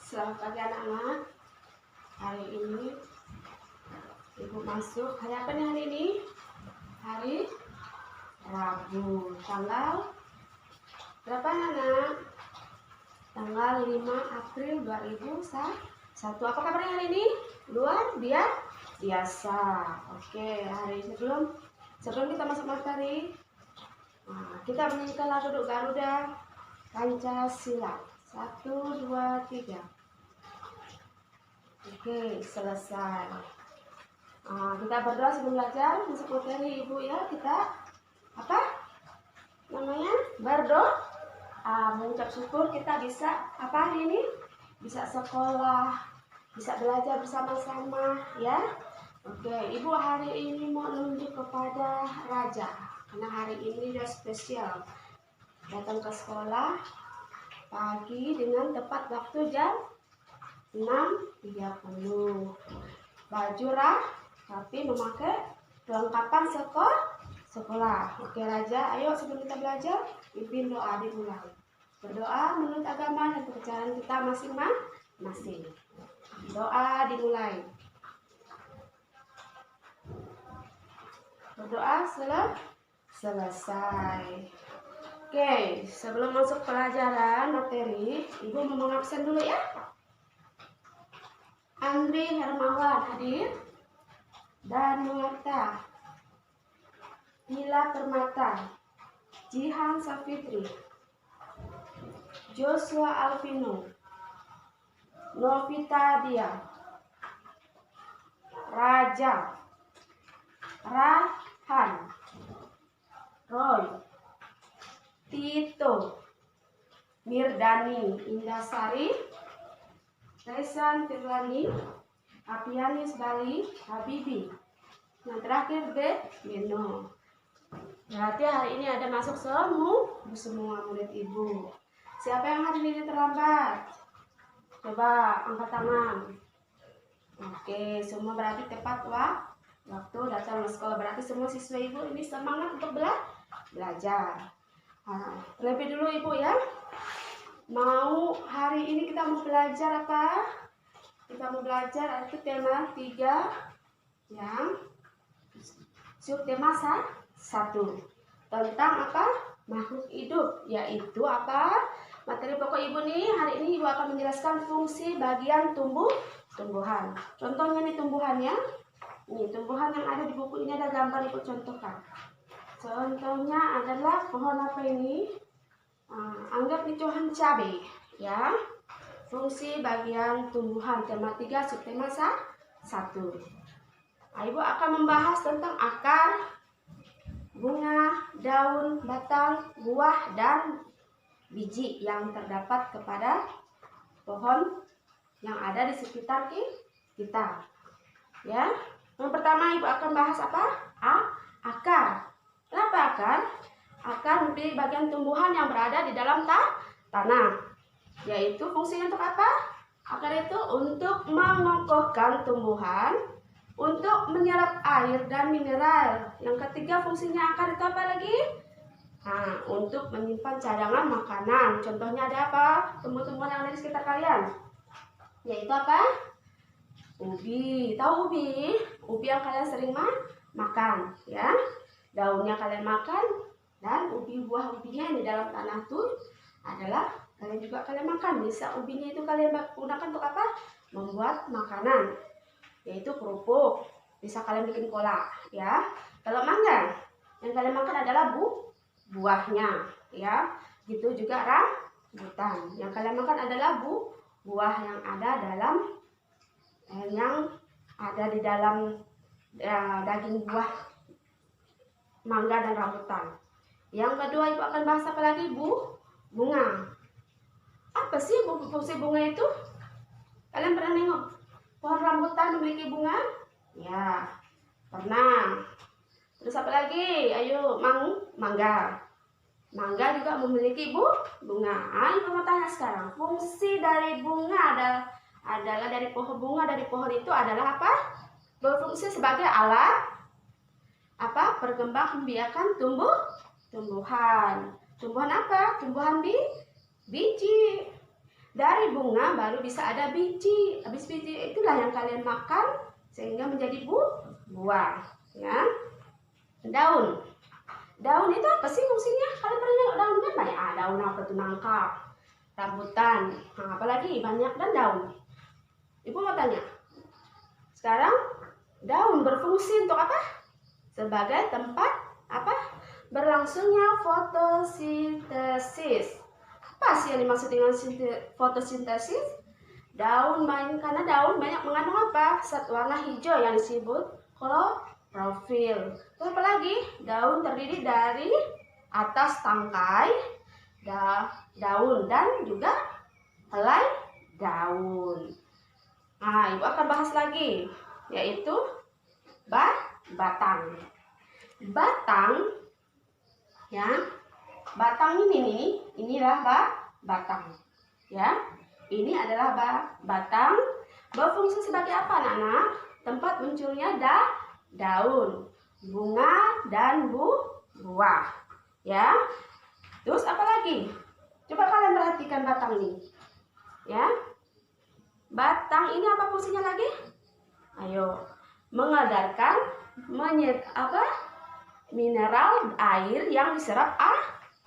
Selamat pagi anak-anak. Hari ini Ibu masuk. Hari apa nih hari ini? Hari Rabu. Tanggal berapa anak? Tanggal 5 April 2001. Apa kabarnya hari ini? Luar biasa. Oke, hari sebelum kita masuk materi, kita menyanyikan lagu Garuda Pancasila. 1, 2, 3. Oke, selesai. Kita berdoa sebelum belajar masuk materi Ibu ya. Kita berdoa, mengucap syukur kita bisa hari ini bisa sekolah, bisa belajar bersama-sama ya. Oke, Ibu hari ini mau nunjuk kepada Raja karena hari ini dia spesial datang ke sekolah pagi dengan tepat waktu jam 6.30. Baju tapi memakai perlengkapan sekolah. Oke Raja, ayo sebelum kita belajar, pimpin doa dimulai. Berdoa menurut agama dan kepercayaan kita masing-masing. Doa dimulai. Berdoa selesai. Oke, sebelum masuk pelajaran materi, Ibu mau mengabsen dulu ya. Andri Hermawan hadir. Danuarta, Dila Permata, Jihan Safitri, Joshua Alvino, Novita Dia, Raja, Rahan, Roy, Tito, Mirdani, Indasari, Resan Tirlani, Apianis Bali, Habibi. Yang terakhir Beno. Berarti hari ini ada masuk semua murid Ibu. Siapa yang hari ini terlambat? Coba angkat tangan. Oke, semua berarti tepat waktu datang ke sekolah. Berarti semua siswa Ibu ini semangat untuk belajar. Terlebih dulu Ibu ya. Hari ini kita mau belajar apa? Kita mau belajar itu tema 3 yang subtema 1 tentang makhluk hidup, yaitu materi pokok Ibu nih. Hari ini Ibu akan menjelaskan fungsi bagian tumbuhan. Contohnya nih tumbuhannya. Nih tumbuhan yang ada di buku ini ada gambar Ibu contohkan. Contohnya adalah pohon apa ini? Anggap nih pohon cabai ya. Fungsi bagian tumbuhan tema 3 subtema 1. Ibu akan membahas tentang akar, bunga, daun, batang, buah, dan biji yang terdapat kepada pohon yang ada di sekitar kita. Ya. Yang pertama Ibu akan bahas akar. Kenapa akar? Akar menjadi bagian tumbuhan yang berada di dalam tanah. Yaitu fungsinya untuk apa? Akar itu untuk mengokohkan tumbuhan, untuk menyerap air dan mineral. Yang ketiga fungsinya akar itu apa lagi? Untuk menyimpan cadangan makanan. Contohnya ada apa? Tumbuh-tumbuhan yang ada di sekitar kalian. Yaitu apa? Ubi. Tahu ubi? Ubi yang kalian sering makan, ya. Daunnya kalian makan, dan buah ubinya yang di dalam tanah itu adalah kalian makan. Bisa ubinya itu kalian gunakan untuk apa? Membuat makanan, yaitu kerupuk. Bisa kalian bikin kolak, ya. Kalau mangga, yang kalian makan adalah buahnya, ya. Gitu juga rambutan. Yang kalian makan adalah buah yang ada di dalam daging buah mangga dan rambutan. Yang kedua Ibu akan bahas apa lagi? Bunga. Apa sih fungsi bunga itu? Kalian pernah nengok pohon rambutan memiliki bunga? Ya, pernah. Terus apa lagi? Ayo, mangga. Mangga juga memiliki bunga. Ibu mau tanya sekarang, fungsi dari bunga adalah dari pohon bunga dari pohon itu adalah apa? Berfungsi sebagai alat perkembang biakan tumbuhan. Tumbuhan apa? Tumbuhan biji. Dari bunga baru bisa ada biji. Habis biji itulah yang kalian makan sehingga menjadi buah. Ya. Daun. Daun itu apa sih fungsinya? Kalian pernah nengok daun kan banyak. Daun apa tuh? Nangka, rambutan. Nah, apalagi banyak dan daun. Ibu mau tanya. Sekarang daun berfungsi untuk apa? Sebagai tempat apa? Berlangsungnya fotosintesis. Apa sih yang dimaksud dengan fotosintesis? Karena daun banyak mengandung apa? Zat warna hijau yang disebut klorofil. Terus apa lagi? Daun terdiri dari atas tangkai daun dan juga helai daun. Nah, ibu akan bahas lagi, yaitu batang. Batang, ya, batang inilah batang, ya. Ini adalah batang, berfungsi sebagai apa, anak-anak? Tempat munculnya daun, bunga, dan buah, ya. Terus apa lagi? Coba kalian perhatikan batang ini, ya. Batang ini apa fungsinya lagi? Ayo, mengedarkan mineral air yang diserap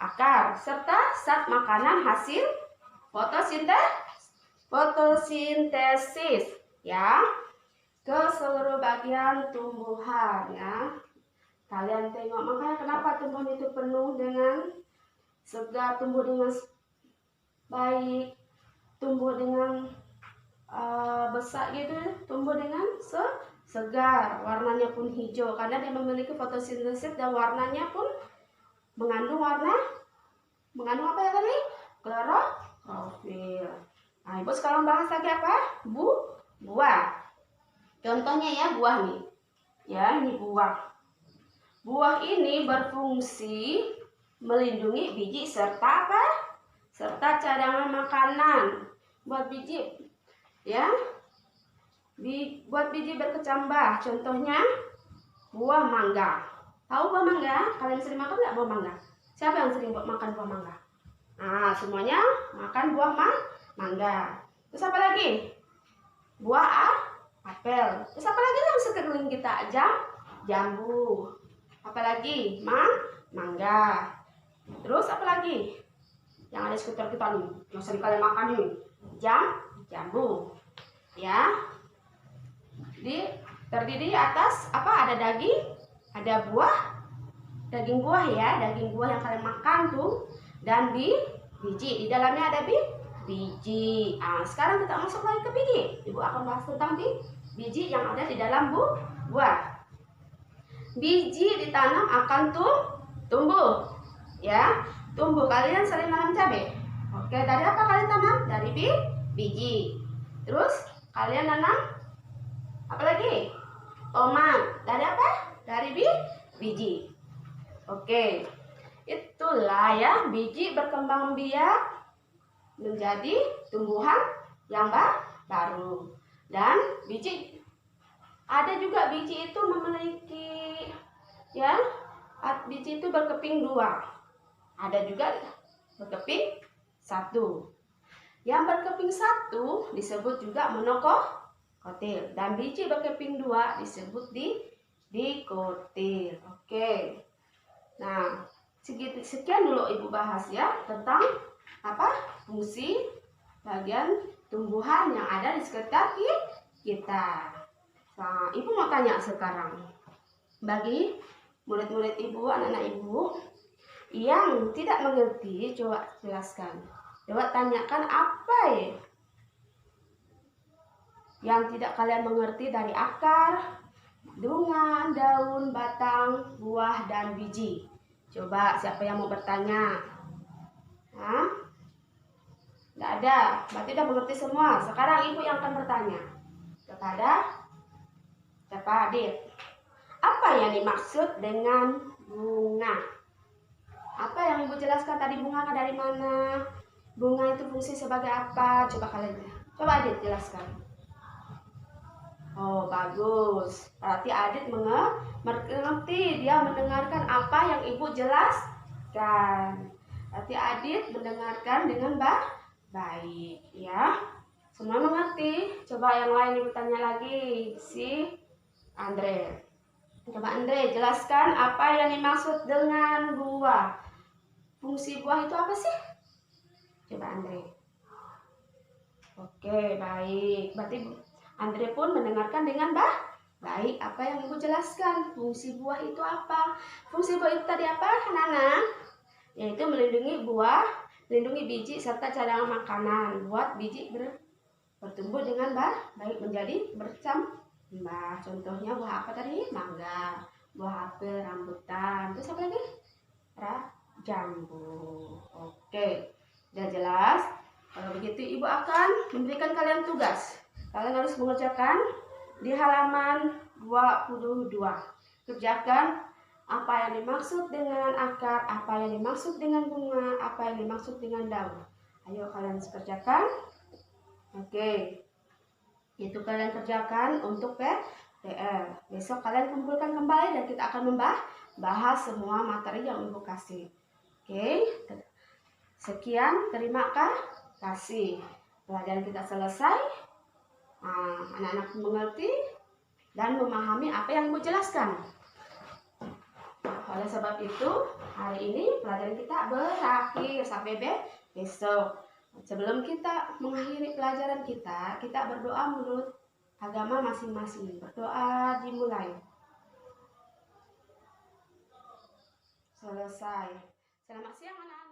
akar serta zat makanan hasil fotosintesis, ya, ke seluruh bagian tumbuhan, ya. Kalian tengok, makanya kenapa tumbuhan itu penuh dengan segar, tumbuh dengan baik, tumbuh dengan besar gitu, tumbuh dengan segar, warnanya pun hijau karena dia memiliki fotosintesis dan warnanya pun mengandung apa ya tadi? Klorofil. Nah, ibu sekarang bahas lagi apa? Buah. Contohnya ya buah nih. Ya, ini buah. Buah ini berfungsi melindungi biji serta apa? Serta cadangan makanan. Buat biji, ya. Buat biji berkecambah. Contohnya buah mangga. Tahu buah mangga? Kalian sering makan nggak buah mangga? Siapa yang sering makan buah mangga? Nah, semuanya makan buah mangga. Terus apa lagi? Buah apel. Terus apa lagi yang sekeliling kita? Jambu. Apalagi? Mangga. Terus apa lagi? Yang ada di sekitar kita nih, yang sering kalian makan nih. Jambu. Ya. Terdiri atas apa? Ada daging, ada buah. Daging buah ya, daging buah yang kalian makan tuh, dan biji. Di dalamnya ada biji. Nah, sekarang kita masuk lagi ke biji. Ibu akan bahas tentang biji yang ada di dalam buah. Biji ditanam akan tumbuh, ya. Tumbuh. Kalian sering nanam cabai. Oke, dari apa kalian tanam? Dari biji. Terus kalian nanam apa lagi? Tomat. Dari apa? Dari biji. Oke, itulah ya, biji berkembang biak menjadi tumbuhan yang baru. Dan ada juga biji itu memiliki, ya, biji itu berkeping 2. Ada juga berkeping 1. Yang berkeping 1 disebut juga monokotil, dan biji berkeping 2 disebut dikotil. Oke. Nah, sekian dulu ibu bahas ya tentang apa? Fungsi bagian tumbuhan yang ada di sekitar kita. Nah, ibu mau tanya sekarang, bagi murid-murid ibu, anak-anak ibu yang tidak mengerti, coba jelaskan. Coba tanyakan apa ya yang tidak kalian mengerti dari akar, bunga, daun, batang, buah, dan biji. Coba siapa yang mau bertanya? Hah? Nggak ada, berarti udah mengerti semua. Sekarang ibu yang akan bertanya kepada siapa? Adit. Apa yang dimaksud dengan bunga? Apa yang ibu jelaskan tadi, bunga dari mana? Bunga itu fungsi sebagai apa? Coba kalian, coba Adit jelaskan. Oh, bagus. Berarti Adit mengerti, dia mendengarkan apa yang ibu jelaskan. Berarti Adit mendengarkan dengan baik. baik ya. Semua mengerti? Coba yang lain ibu tanya lagi si Andre. Coba Andre jelaskan apa yang dimaksud dengan buah. Fungsi buah itu apa sih? Coba Andre. Oke, baik. Berarti Andre pun mendengarkan dengan baik apa yang ibu jelaskan. Fungsi buah itu apa? Fungsi buah itu tadi apa, anak-anak? Yaitu melindungi buah, melindungi biji serta cadangan makanan. Buat biji bertumbuh dengan baik menjadi bercambah. Contohnya buah apa tadi? Mangga, buah apel, rambutan. Terus apa lagi? Jambu. Oke, sudah jelas. Kalau begitu ibu akan memberikan kalian tugas. Kalian harus mengerjakan di halaman 22. Kerjakan apa yang dimaksud dengan akar, apa yang dimaksud dengan bunga, apa yang dimaksud dengan daun. Ayo kalian kerjakan. Oke. Itu kalian kerjakan untuk PR. Besok kalian kumpulkan kembali dan kita akan membahas semua materi yang ibu kasih. Oke. Sekian, terima kasih. Pelajaran kita selesai. Anak-anak mengerti dan memahami apa yang ibu jelaskan. Oleh sebab itu, hari ini pelajaran kita berakhir sampai besok. Sebelum kita mengakhiri pelajaran kita berdoa menurut agama masing-masing. Berdoa dimulai. Selesai. Selamat siang anak-anak.